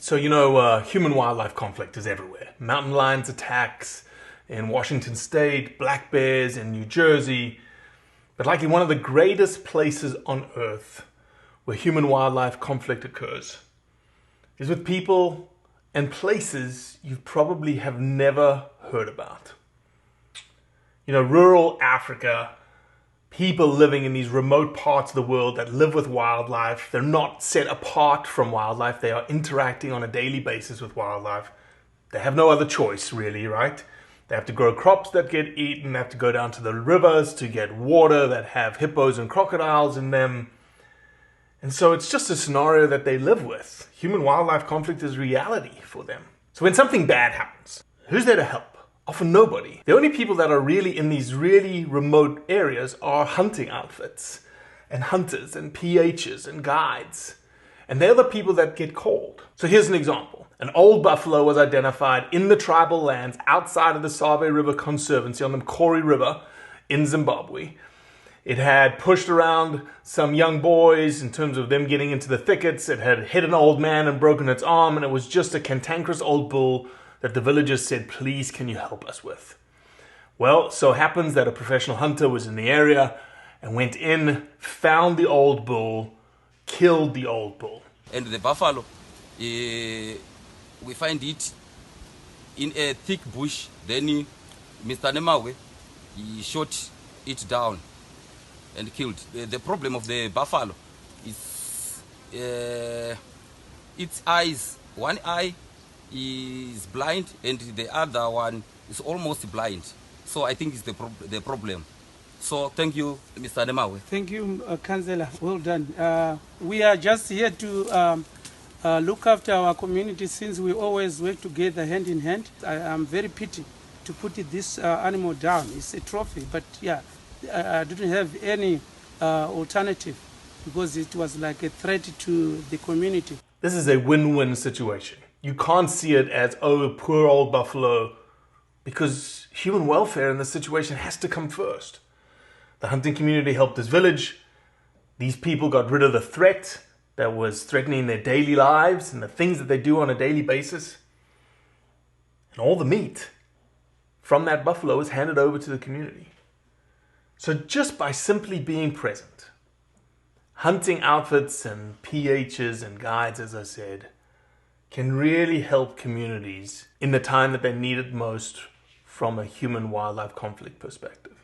So, human-wildlife conflict is everywhere. Mountain lions attacks in Washington State, black bears in New Jersey. But likely one of the greatest places on Earth where human-wildlife conflict occurs is with people and places you probably have never heard about. Rural Africa, people living in these remote parts of the world that live with wildlife. They're not set apart from wildlife. They are interacting on a daily basis with wildlife. They have no other choice, really, right? They have to grow crops that get eaten. They have to go down to the rivers to get water that have hippos and crocodiles in them. And so it's just a scenario that they live with. Human-wildlife conflict is reality for them. So when something bad happens, who's there to help? Often nobody. The only people that are really in these really remote areas are hunting outfits and hunters and PHs and guides. And they're the people that get called. So here's an example. An old buffalo was identified in the tribal lands outside of the Save River Conservancy on the Mkori River in Zimbabwe. It had pushed around some young boys in terms of them getting into the thickets. It had hit an old man and broken its arm, and it was just a cantankerous old bull that the villagers said, "Please, can you help us with?" Well, so happens that a professional hunter was in the area and went in, found the old bull, killed the old bull. And the buffalo, we find it in a thick bush. Then Mr. Nemawe, he shot it down and killed. The problem of the buffalo is its eyes. One eye is blind and the other one is almost blind. So I think it's the problem. So thank you, Mr. Nemawe. Thank you, Councillor. Well done. We are just here to look after our community since we always work together hand in hand. I am very pity to put this animal down. It's a trophy, but yeah, I didn't have any alternative because it was like a threat to the community. This is a win-win situation. You can't see it as, oh, poor old buffalo, because human welfare in this situation has to come first. The hunting community helped this village. These people got rid of the threat that was threatening their daily lives and the things that they do on a daily basis. And all the meat from that buffalo is handed over to the community. So just by simply being present, hunting outfits and PHs and guides, as I said, can really help communities in the time that they need it most from a human-wildlife conflict perspective.